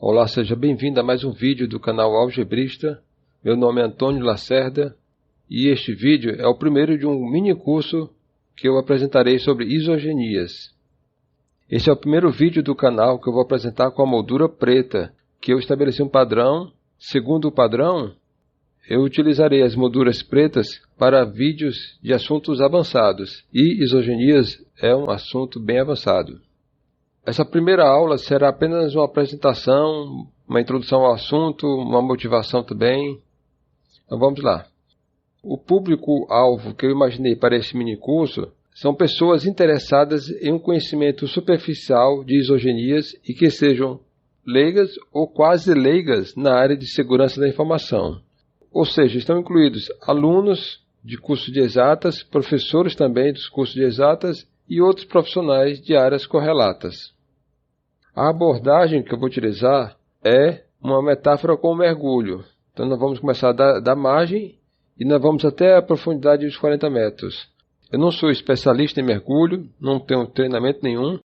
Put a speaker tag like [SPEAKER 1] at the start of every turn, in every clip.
[SPEAKER 1] Olá, seja bem-vindo a mais um vídeo do canal Algebrista. Meu nome é Antônio Lacerda e este vídeo é o primeiro de um mini curso que eu apresentarei sobre isogenias. Este é o primeiro vídeo do canal que eu vou apresentar com a moldura preta, que eu estabeleci um padrão. Segundo o padrão, eu utilizarei as molduras pretas para vídeos de assuntos avançados, e isogenias é um assunto bem avançado. Essa primeira aula será apenas uma apresentação, uma introdução ao assunto, uma motivação também. Então vamos lá. O público-alvo que eu imaginei para esse mini curso são pessoas interessadas em um conhecimento superficial de isogenias e que sejam leigas ou quase leigas na área de segurança da informação. Ou seja, estão incluídos alunos de curso de exatas, professores também dos cursos de exatas e outros profissionais de áreas correlatas. A abordagem que eu vou utilizar é uma metáfora com o mergulho. Então nós vamos começar da margem e nós vamos até a profundidade dos 40 metros. Eu não sou especialista em mergulho, não tenho treinamento nenhum,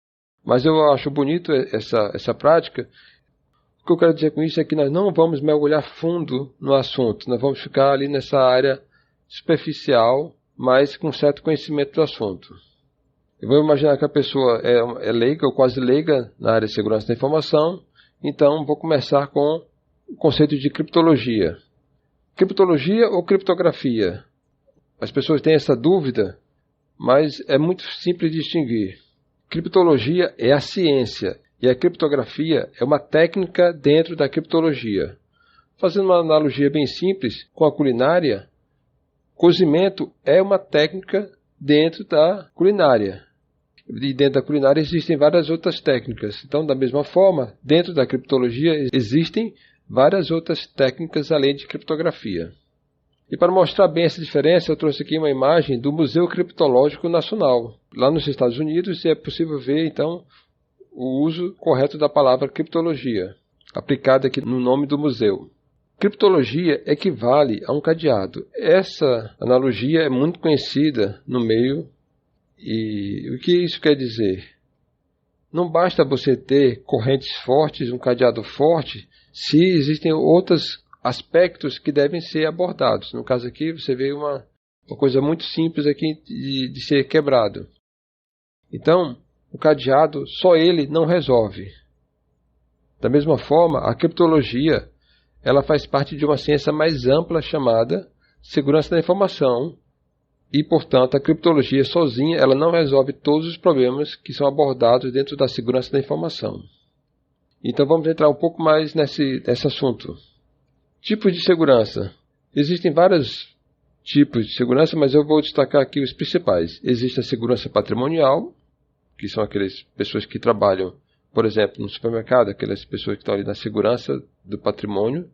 [SPEAKER 1] mas eu acho bonito essa prática. O que eu quero dizer com isso é que nós não vamos mergulhar fundo no assunto, nós vamos ficar ali nessa área superficial, mas com certo conhecimento do assunto. Eu vou imaginar que a pessoa é leiga ou quase leiga na área de segurança da informação, então vou começar com o conceito de criptologia. Criptologia ou criptografia? As pessoas têm essa dúvida, mas é muito simples de distinguir. Criptologia é a ciência e a criptografia é uma técnica dentro da criptologia. Fazendo uma analogia bem simples com a culinária, cozimento é uma técnica dentro da culinária. E dentro da culinária existem várias outras técnicas. Então, da mesma forma, dentro da criptologia existem várias outras técnicas além de criptografia. E para mostrar bem essa diferença, eu trouxe aqui uma imagem do Museu Criptológico Nacional. Lá nos Estados Unidos é possível ver, então, o uso correto da palavra criptologia, aplicada aqui no nome do museu. Criptologia equivale a um cadeado. Essa analogia é muito conhecida no meio. E o que isso quer dizer? Não basta você ter correntes fortes, um cadeado forte, se existem outros aspectos que devem ser abordados. No caso aqui, você vê uma coisa muito simples aqui de ser quebrado. Então, o cadeado, só ele não resolve. Da mesma forma, a criptologia, ela faz parte de uma ciência mais ampla chamada segurança da informação. E, portanto, a criptologia sozinha ela não resolve todos os problemas que são abordados dentro da segurança da informação. Então vamos entrar um pouco mais nesse assunto. Tipos de segurança. Existem vários tipos de segurança, mas eu vou destacar aqui os principais. Existe a segurança patrimonial, que são aquelas pessoas que trabalham, por exemplo, no supermercado, aquelas pessoas que estão ali na segurança do patrimônio.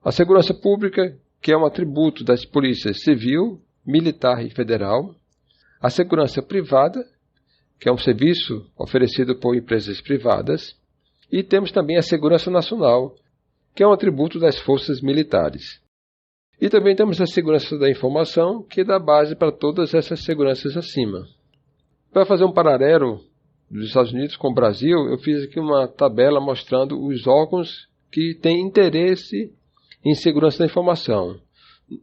[SPEAKER 1] A segurança pública, que é um atributo das polícias civil, militar e federal. A segurança privada, que é um serviço oferecido por empresas privadas. E temos também a segurança nacional, que é um atributo das forças militares. E também temos a segurança da informação, que dá base para todas essas seguranças acima. Para fazer um paralelo dos Estados Unidos com o Brasil, eu fiz aqui uma tabela mostrando os órgãos que têm interesse em segurança da informação.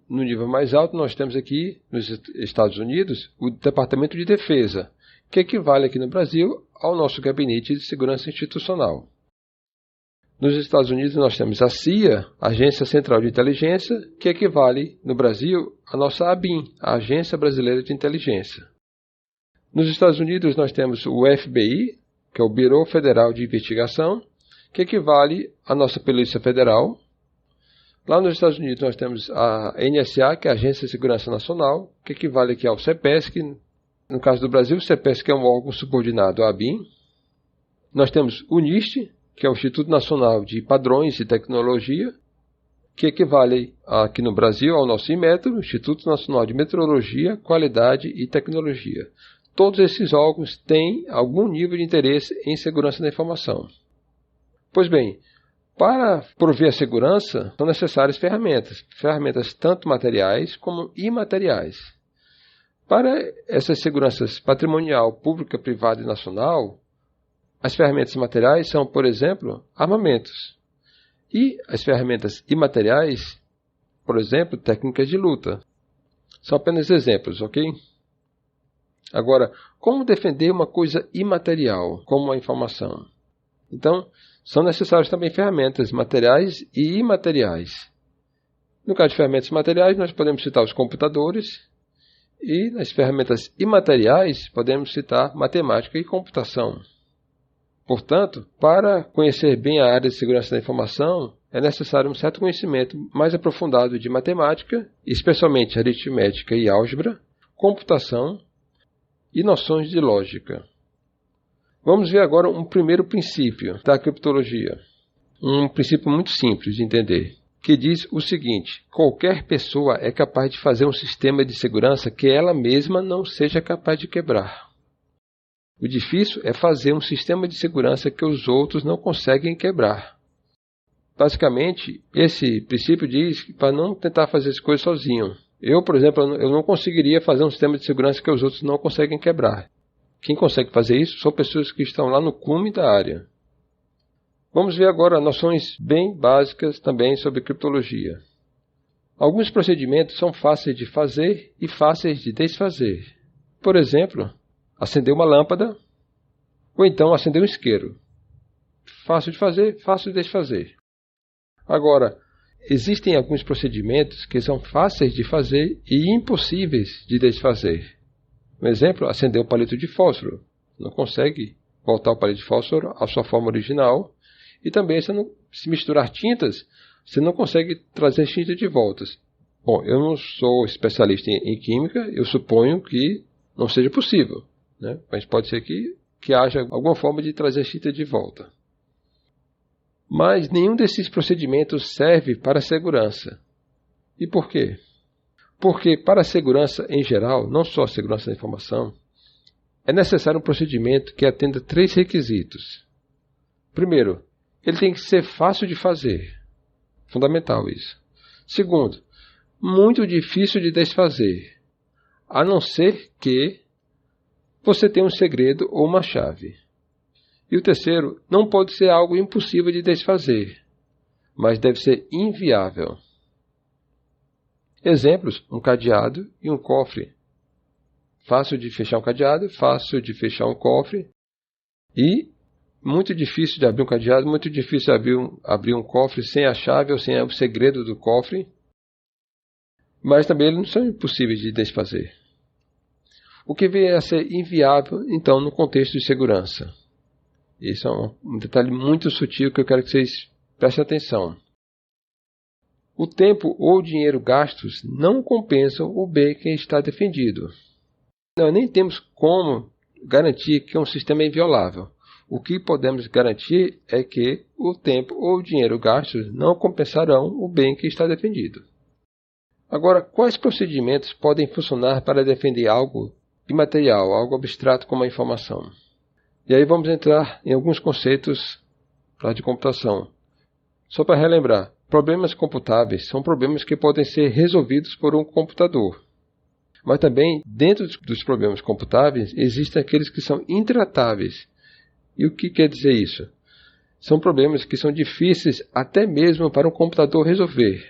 [SPEAKER 1] No nível mais alto, nós temos aqui, nos Estados Unidos, o Departamento de Defesa, que equivale aqui no Brasil ao nosso Gabinete de Segurança Institucional. Nos Estados Unidos, nós temos a CIA, Agência Central de Inteligência, que equivale no Brasil à nossa ABIN, a Agência Brasileira de Inteligência. Nos Estados Unidos, nós temos o FBI, que é o Bureau Federal de Investigação, que equivale à nossa Polícia Federal. Lá nos Estados Unidos nós temos a NSA, que é a Agência de Segurança Nacional, que equivale aqui ao CEPESC. No caso do Brasil, o CEPESC é um órgão subordinado à ABIN. Nós temos o NIST, que é o Instituto Nacional de Padrões e Tecnologia, que equivale aqui no Brasil ao nosso INMETRO, Instituto Nacional de Metrologia, Qualidade e Tecnologia. Todos esses órgãos têm algum nível de interesse em segurança da informação. Pois bem, para prover a segurança, são necessárias ferramentas tanto materiais como imateriais. Para essas seguranças patrimonial, pública, privada e nacional, As ferramentas materiais são, por exemplo, armamentos. E as ferramentas imateriais, por exemplo, técnicas de luta. São apenas exemplos, ok? Agora, como defender uma coisa imaterial, como a informação? Então, são necessárias também ferramentas materiais e imateriais. No caso de ferramentas materiais, nós podemos citar os computadores, e nas ferramentas imateriais, podemos citar matemática e computação. Portanto, para conhecer bem a área de segurança da informação, é necessário um certo conhecimento mais aprofundado de matemática, especialmente aritmética e álgebra, computação e noções de lógica. Vamos ver agora um primeiro princípio da criptologia. Um princípio muito simples de entender, que diz o seguinte: qualquer pessoa é capaz de fazer um sistema de segurança que ela mesma não seja capaz de quebrar. O difícil é fazer um sistema de segurança que os outros não conseguem quebrar. Basicamente, esse princípio diz que para não tentar fazer as coisas sozinho. Eu, por exemplo, eu não conseguiria fazer um sistema de segurança que os outros não conseguem quebrar. Quem consegue fazer isso são pessoas que estão lá no cume da área. Vamos ver agora noções bem básicas também sobre criptologia. Alguns procedimentos são fáceis de fazer e fáceis de desfazer. Por exemplo, acender uma lâmpada ou então acender um isqueiro. Fácil de fazer, fácil de desfazer. Agora, existem alguns procedimentos que são fáceis de fazer e impossíveis de desfazer. Um exemplo, acender um palito de fósforo. Não consegue voltar o palito de fósforo à sua forma original. E também, se misturar tintas, você não consegue trazer tinta de volta. Bom, eu não sou especialista em química, eu suponho que não seja possível, né? Mas pode ser que haja alguma forma de trazer tinta de volta. Mas nenhum desses procedimentos serve para a segurança. E por quê? Porque para a segurança em geral, não só a segurança da informação, é necessário um procedimento que atenda 3 requisitos. Primeiro, ele tem que ser fácil de fazer. Fundamental isso. Segundo, muito difícil de desfazer, a não ser que você tenha um segredo ou uma chave. E o terceiro, não pode ser algo impossível de desfazer, mas deve ser inviável. Exemplos, um cadeado e um cofre. Fácil de fechar um cadeado, fácil de fechar um cofre e muito difícil de abrir um cadeado, muito difícil de abrir um cofre sem a chave ou sem o segredo do cofre, mas também eles não são impossíveis de desfazer. O que vem a ser inviável, então, no contexto de segurança. Isso é um detalhe muito sutil que eu quero que vocês prestem atenção. O tempo ou o dinheiro gastos não compensam o bem que está defendido. Nós nem temos como garantir que um sistema é inviolável. O que podemos garantir é que o tempo ou o dinheiro gastos não compensarão o bem que está defendido. Agora, quais procedimentos podem funcionar para defender algo imaterial, algo abstrato como a informação? E aí vamos entrar em alguns conceitos de computação. Só para relembrar, problemas computáveis são problemas que podem ser resolvidos por um computador. Mas também, dentro dos problemas computáveis, existem aqueles que são intratáveis. E o que quer dizer isso? São problemas que são difíceis até mesmo para um computador resolver.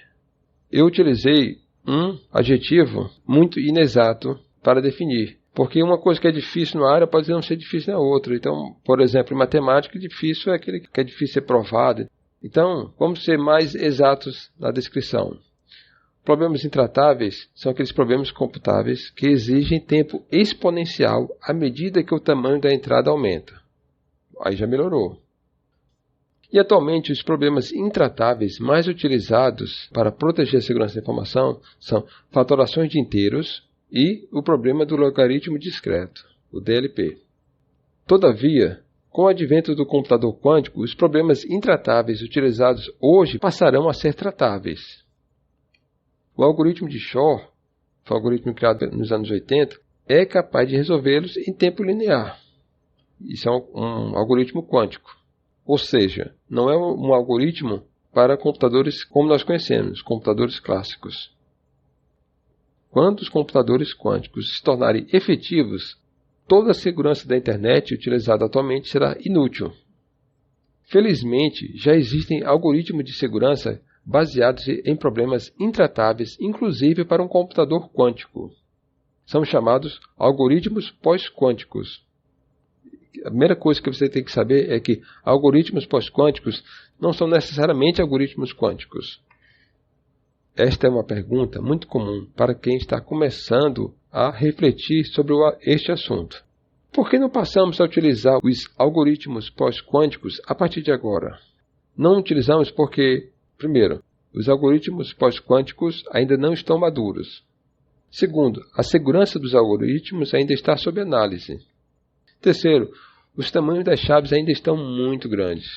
[SPEAKER 1] Eu utilizei um adjetivo muito inexato para definir. Porque uma coisa que é difícil numa área pode não ser difícil na outra. Então, por exemplo, em matemática, difícil é aquele que é difícil ser provado. Então, vamos ser mais exatos na descrição. Problemas intratáveis são aqueles problemas computáveis que exigem tempo exponencial à medida que o tamanho da entrada aumenta. Aí já melhorou. E atualmente os problemas intratáveis mais utilizados para proteger a segurança da informação são fatorações de inteiros e o problema do logaritmo discreto, o DLP. Todavia, com o advento do computador quântico, os problemas intratáveis utilizados hoje passarão a ser tratáveis. O algoritmo de Shor, foi um algoritmo criado nos anos 80, é capaz de resolvê-los em tempo linear. Isso é um algoritmo quântico. Ou seja, não é um algoritmo para computadores como nós conhecemos, computadores clássicos. Quando os computadores quânticos se tornarem efetivos, toda a segurança da internet utilizada atualmente será inútil. Felizmente, já existem algoritmos de segurança baseados em problemas intratáveis, inclusive para um computador quântico. São chamados algoritmos pós-quânticos. A primeira coisa que você tem que saber é que algoritmos pós-quânticos não são necessariamente algoritmos quânticos. Esta é uma pergunta muito comum para quem está começando a refletir sobre este assunto. Por que não passamos a utilizar os algoritmos pós-quânticos a partir de agora? Não utilizamos porque, primeiro, os algoritmos pós-quânticos ainda não estão maduros. Segundo, a segurança dos algoritmos ainda está sob análise. Terceiro, os tamanhos das chaves ainda estão muito grandes.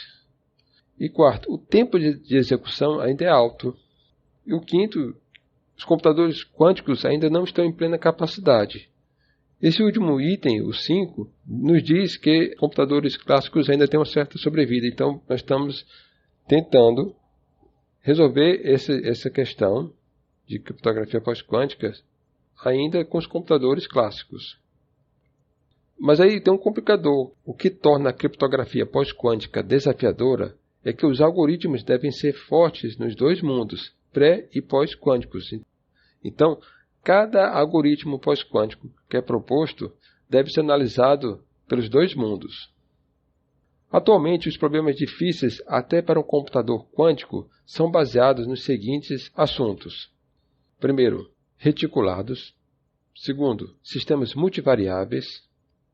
[SPEAKER 1] E quarto, o tempo de execução ainda é alto. E o quinto, os computadores quânticos ainda não estão em plena capacidade. Esse último item, o 5, nos diz que computadores clássicos ainda têm uma certa sobrevida. Então, nós estamos tentando resolver essa questão de criptografia pós-quântica ainda com os computadores clássicos. Mas aí tem um complicador. O que torna a criptografia pós-quântica desafiadora é que os algoritmos devem ser fortes nos dois mundos, pré- e pós-quânticos. Então, cada algoritmo pós-quântico que é proposto deve ser analisado pelos dois mundos. Atualmente, os problemas difíceis até para um computador quântico são baseados nos seguintes assuntos. Primeiro, reticulados. Segundo, sistemas multivariáveis.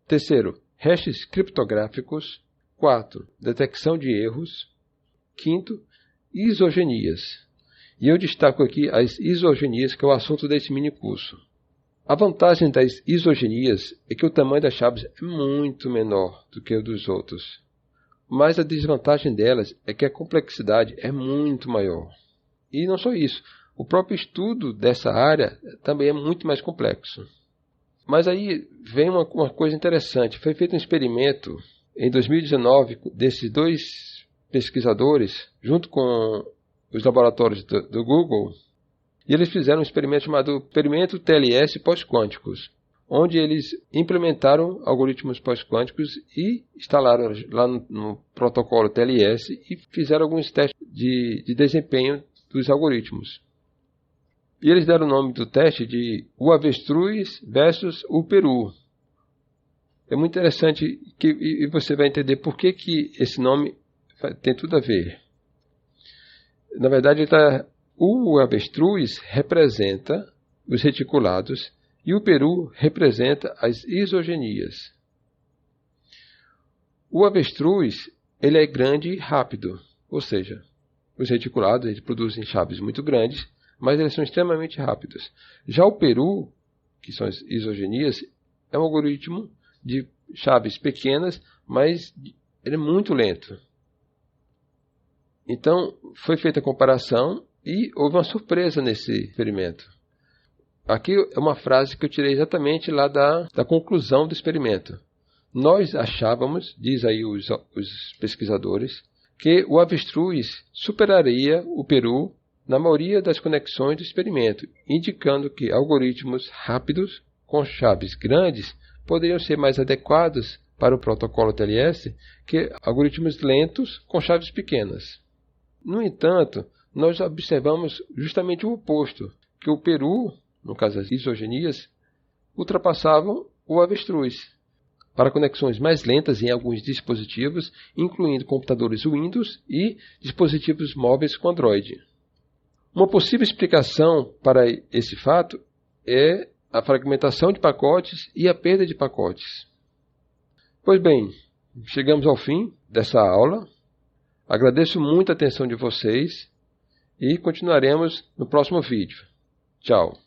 [SPEAKER 1] Terceiro, hashes criptográficos. Quarto, detecção de erros. Quinto, isogenias. E eu destaco aqui as isogenias, que é o assunto desse mini curso. A vantagem das isogenias é que o tamanho das chaves é muito menor do que o dos outros. Mas a desvantagem delas é que a complexidade é muito maior. E não só isso, o próprio estudo dessa área também é muito mais complexo. Mas aí vem uma coisa interessante. Foi feito um experimento em 2019 desses dois pesquisadores, junto com os laboratórios do Google, e eles fizeram um experimento chamado experimento TLS pós-quânticos, onde eles implementaram algoritmos pós-quânticos e instalaram lá no protocolo TLS e fizeram alguns testes de desempenho dos algoritmos. E eles deram o nome do teste de o avestruz versus o peru. É muito interessante e você vai entender por que esse nome tem tudo a ver. Na verdade, o avestruz representa os reticulados e o peru representa as isogenias. O avestruz ele é grande e rápido, ou seja, os reticulados eles produzem chaves muito grandes, mas eles são extremamente rápidos. Já o peru, que são as isogenias, é um algoritmo de chaves pequenas, mas ele é muito lento. Então, foi feita a comparação e houve uma surpresa nesse experimento. Aqui é uma frase que eu tirei exatamente lá da conclusão do experimento. Nós achávamos, diz aí os pesquisadores, que o avestruz superaria o peru na maioria das conexões do experimento, indicando que algoritmos rápidos com chaves grandes poderiam ser mais adequados para o protocolo TLS que algoritmos lentos com chaves pequenas. No entanto, nós observamos justamente o oposto, que o peru, no caso as isogenias, ultrapassavam o avestruz para conexões mais lentas em alguns dispositivos, incluindo computadores Windows e dispositivos móveis com Android. Uma possível explicação para esse fato é a fragmentação de pacotes e a perda de pacotes. Pois bem, chegamos ao fim dessa aula. Agradeço muito a atenção de vocês e continuaremos no próximo vídeo. Tchau!